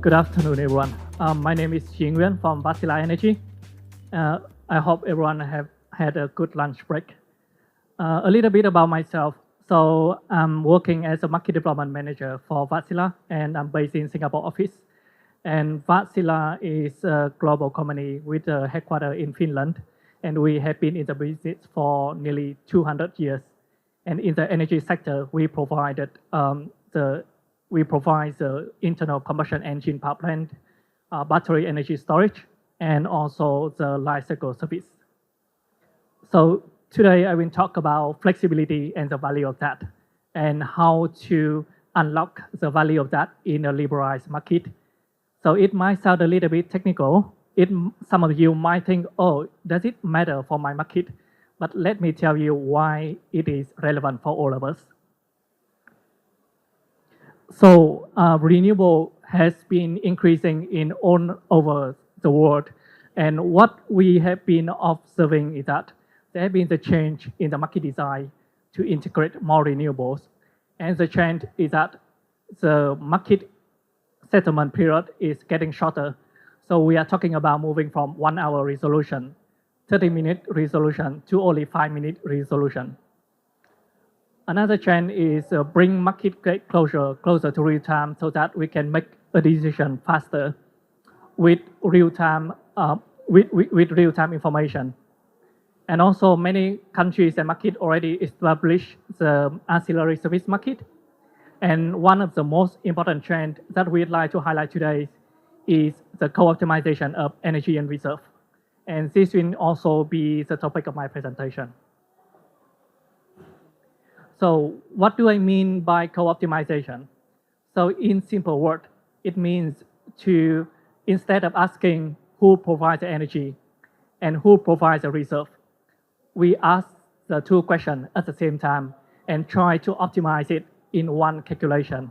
Good afternoon, everyone. My name is Nguyen from Wärtsilä Energy. I hope everyone have had a good lunch break. A little bit about myself. So I'm working as a market development manager for Wärtsilä, and I'm based in Singapore office. And Wärtsilä is a global company with a headquarters in Finland, and we have been in the business for nearly 200 years. And in the energy sector, we provide the internal combustion engine power plant, battery energy storage, and also the life cycle service. So today I will talk about flexibility and the value of that, and how to unlock the value of that in a liberalized market. So it might sound a little bit technical. Some of you might think, oh, does it matter for my market? But let me tell you why it is relevant for all of us. So renewable has been increasing in all over the world. And what we have been observing is that there has been the change in the market design to integrate more renewables. And the trend is that the market settlement period is getting shorter. So we are talking about moving from 1 hour resolution, 30-minute resolution to only 5-minute resolution. Another trend is bring market closer to real time so that we can make a decision faster with real time information. And also many countries and markets already established the ancillary service market. And one of the most important trends that we'd like to highlight today is the co-optimization of energy and reserve. And this will also be the topic of my presentation. So what do I mean by co-optimization? So in simple words, it means to, instead of asking who provides the energy and who provides the reserve, we ask the two questions at the same time and try to optimize it in one calculation.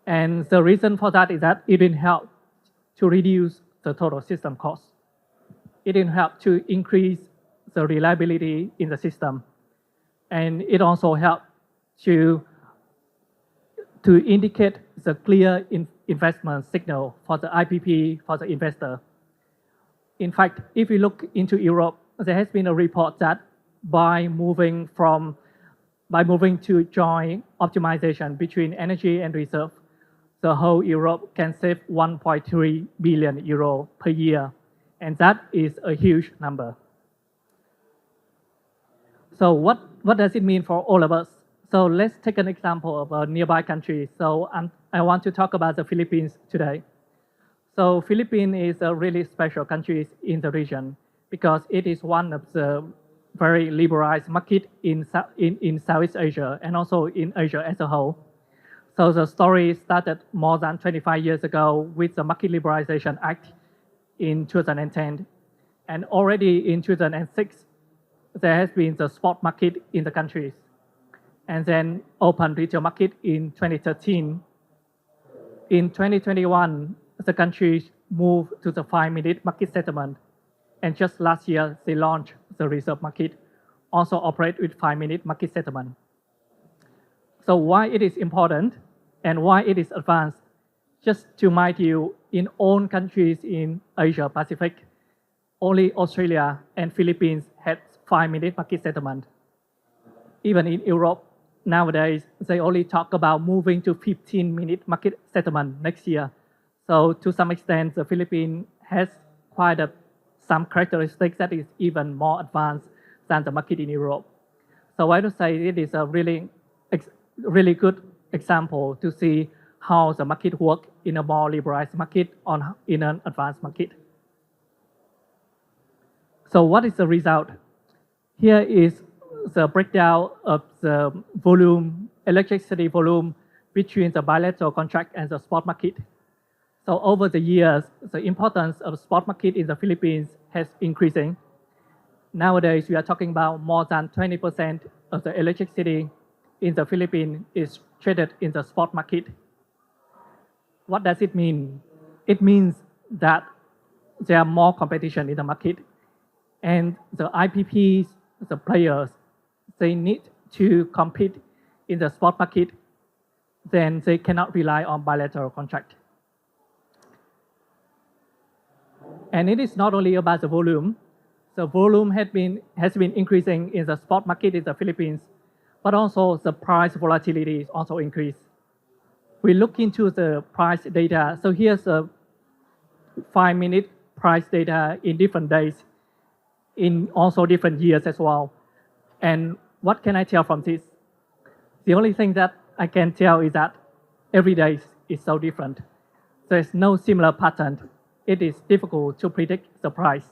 And the reason for that is that it will help to reduce the total system cost. It will help to increase the reliability in the system. And it also helps to indicate the clear investment signal for the IPP, for the investor. In fact, if you look into Europe, there has been a report that by moving to joint optimization between energy and reserve, the whole Europe can save 1.3 billion euro per year. And that is a huge number. So what does it mean for all of us? So let's take an example of a nearby country. So I want to talk about the Philippines today. So Philippines is a really special country in the region because it is one of the very liberalized market in Southeast Asia and also in Asia as a whole. So the story started more than 25 years ago with the Market Liberalization Act in 2010. And already in 2006, there has been the spot market in the countries, and then open retail market in 2013. In 2021, the countries moved to the 5-minute market settlement, and just last year, they launched the reserve market, also operate with 5-minute market settlement. So why it is important and why it is advanced? Just to remind you, in all countries in Asia Pacific, only Australia and Philippines had 5-minute market settlement. Even in Europe, nowadays, they only talk about moving to 15-minute market settlement next year. So to some extent, the Philippines has quite some characteristics that is even more advanced than the market in Europe. So I would say it is a really good example to see how the market works in a more liberalized market in an advanced market. So what is the result? Here is the breakdown of the volume, electricity volume between the bilateral contract and the spot market. So over the years, the importance of spot market in the Philippines has increasing. Nowadays, we are talking about more than 20% of the electricity in the Philippines is traded in the spot market. What does it mean? It means that there are more competition in the market, and the IPPs, the players, they need to compete in the spot market, then they cannot rely on bilateral contract. And it is not only about the volume. The volume has been increasing in the spot market in the Philippines, but also the price volatility is also increased. We look into the price data. So here's a 5-minute price data in different days, in also different years as well. And what can I tell from this? The only thing that I can tell is that every day is so different. There's no similar pattern. It is difficult to predict the price.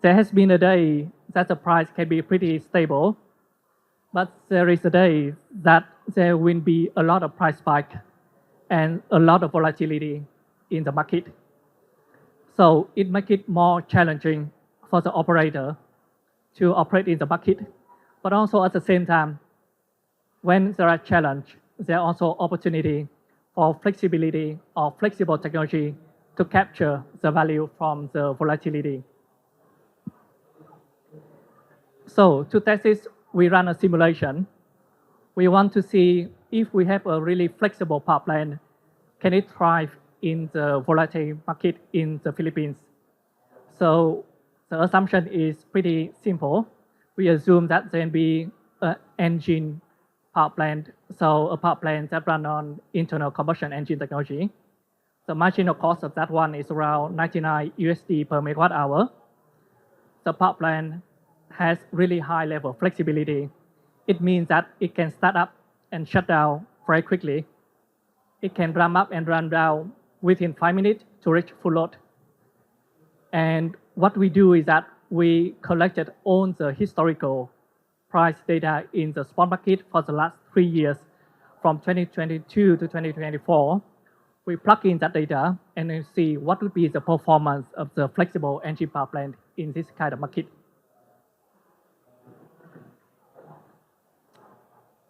There has been a day that the price can be pretty stable, but there is a day that there will be a lot of price spike and a lot of volatility in the market. So it makes it more challenging for the operator to operate in the market. But also at the same time, when there are challenges, there are also opportunity for flexibility or flexible technology to capture the value from the volatility. So to test this, we run a simulation. We want to see if we have a really flexible power plant, can it thrive in the volatile market in the Philippines? So the assumption is pretty simple. We assume that there will be an engine power plant, so a power plant that runs on internal combustion engine technology. The marginal cost of that one is around 99 USD per megawatt hour. The power plant has really high level of flexibility. It means that it can start up and shut down very quickly. It can ramp up and run down within 5 minutes to reach full load. And what we do is that we collected all the historical price data in the spot market for the last 3 years, from 2022 to 2024. We plug in that data and then see what would be the performance of the flexible engine power plant in this kind of market.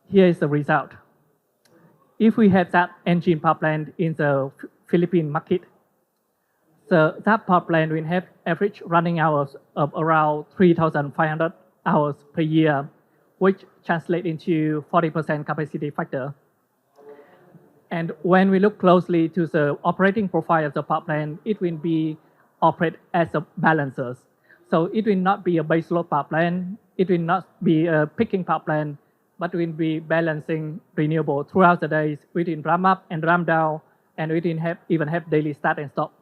Here is the result. If we have that engine power plant in the Philippine market, so that power plant will have average running hours of around 3,500 hours per year, which translates into 40% capacity factor. And when we look closely to the operating profile of the power plant, it will be operate as a balancer. So it will not be a base load power plant, it will not be a peaking power plant, but will be balancing renewable throughout the days. We will ramp up and ramp down, and we will even have daily start and stop.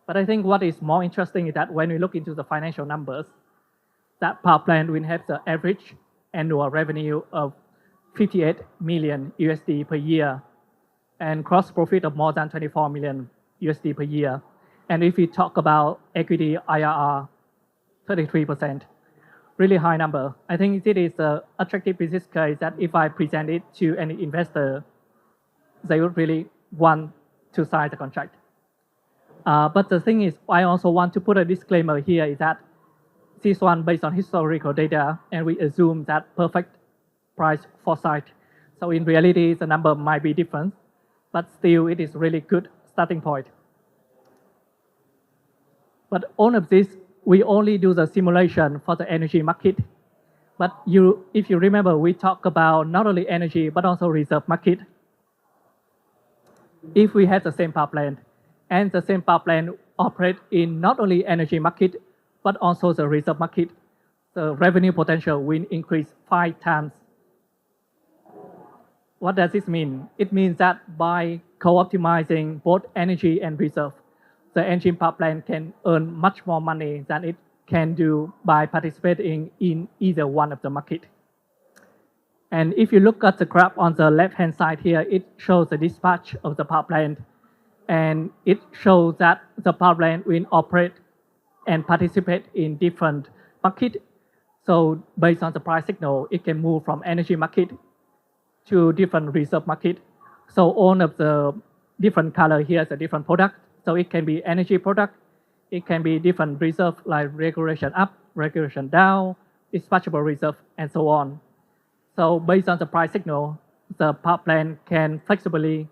But I think what is more interesting is that when we look into the financial numbers, that power plant will have the average annual revenue of 58 million USD per year and gross profit of more than 24 million USD per year. And if we talk about equity IRR, 33%, really high number. I think it is an attractive business case that if I present it to any investor, they would really want to sign the contract. But the thing is, I also want to put a disclaimer here is that this one based on historical data, and we assume that perfect price foresight. So in reality, the number might be different, but still it is really good starting point. But all of this, we only do the simulation for the energy market. But if you remember, we talk about not only energy, but also reserve market. If we have the same power plant, and the same power plant operate in not only energy market, but also the reserve market, the revenue potential will increase 5 times. What does this mean? It means that by co-optimizing both energy and reserve, the engine power plant can earn much more money than it can do by participating in either one of the market. And if you look at the graph on the left-hand side here, it shows the dispatch of the power plant. And it shows that the power plant will operate and participate in different markets. So based on the price signal, it can move from energy market to different reserve market. So all of the different color here is a different product. So it can be energy product, it can be different reserve like regulation up, regulation down, dispatchable reserve, and so on. So based on the price signal, the power plant can flexibly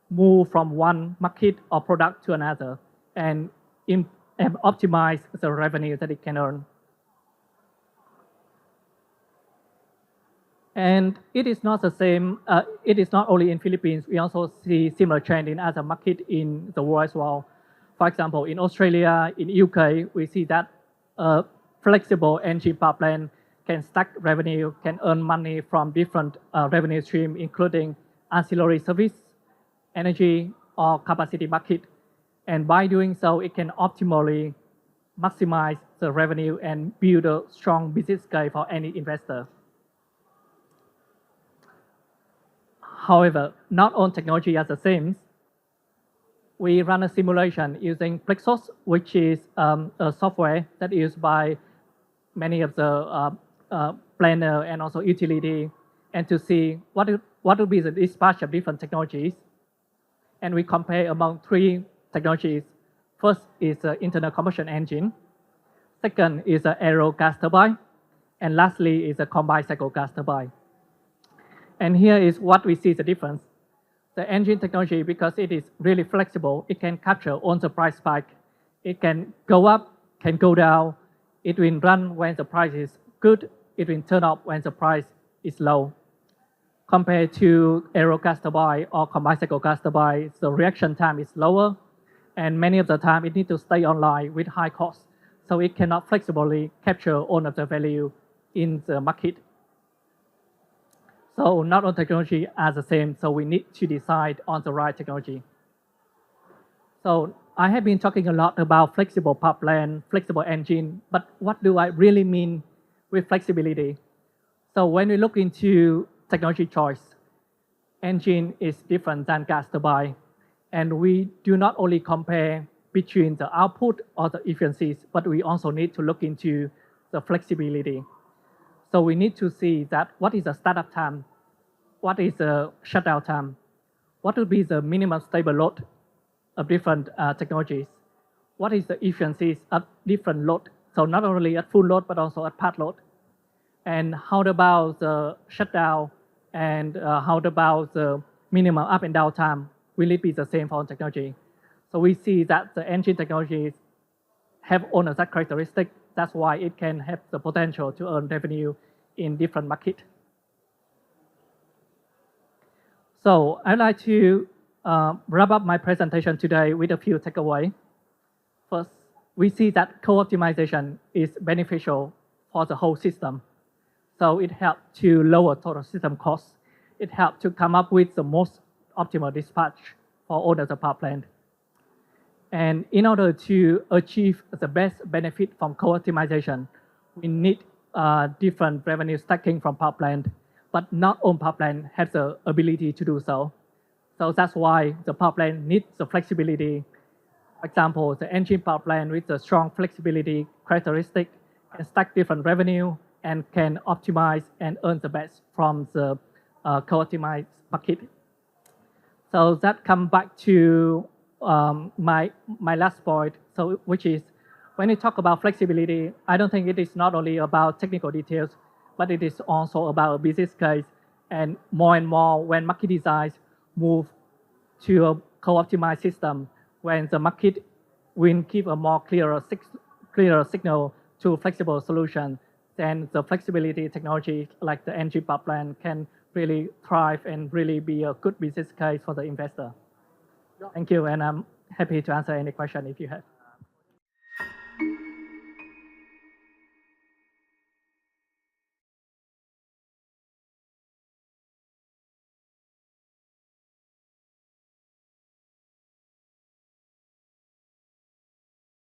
move from one market or product to another and optimize the revenue that it can earn. And it is not the same, it is not only in Philippines, we also see similar trend in other markets in the world as well. For example, in Australia, in UK, we see that a flexible engine power plant can stack revenue, can earn money from different revenue streams, including ancillary service, energy, or capacity market. And by doing so, it can optimally maximize the revenue and build a strong business case for any investor. However, not all technology are the same. We run a simulation using Plexos, which is a software that is used by many of the planner and also utility, and to see what would be the dispatch of different technologies. And we compare among three technologies. First is the internal combustion engine. Second is the aero gas turbine. And lastly is the combined cycle gas turbine. And here is what we see the difference. The engine technology, because it is really flexible, it can capture on the price spike. It can go up, can go down. It will run when the price is good. It will turn off when the price is low. Compared to aero gas turbine or combined cycle gas turbine, the reaction time is lower, and many of the time it needs to stay online with high cost, so it cannot flexibly capture all of the value in the market. So not all technology are the same, so we need to decide on the right technology. So I have been talking a lot about flexible power plant, flexible engine, but what do I really mean with flexibility? So when we look into technology choice, engine is different than gas turbine, and we do not only compare between the output or the efficiencies, but we also need to look into the flexibility. So we need to see that what is the startup time, what is the shutdown time, what would be the minimum stable load of different technologies, what is the efficiencies of different load, so not only at full load, but also at part load, and how about the shutdown, and how about the minimum up and down time, will it be the same for all technology? So we see that the engine technologies have all of that characteristic. That's why it can have the potential to earn revenue in different markets. So I'd like to wrap up my presentation today with a few takeaways. First, we see that co-optimization is beneficial for the whole system. So it helps to lower total system costs. It helps to come up with the most optimal dispatch for all of the power plant. And in order to achieve the best benefit from co-optimization, we need different revenue stacking from power plant, but not all power plant has the ability to do so. So that's why the power plant needs the flexibility. For example, the engine power plant with the strong flexibility characteristic can stack different revenue and can optimize and earn the best from the co-optimized market. So that comes back to my last point, so which is when you talk about flexibility, I don't think it is not only about technical details, but it is also about a business case. And more when market designs move to a co-optimized system, when the market will give a more clearer signal to flexible solution, then the flexibility technology like the engine power plant can really thrive and really be a good business case for the investor. Thank you, and I'm happy to answer any question if you have.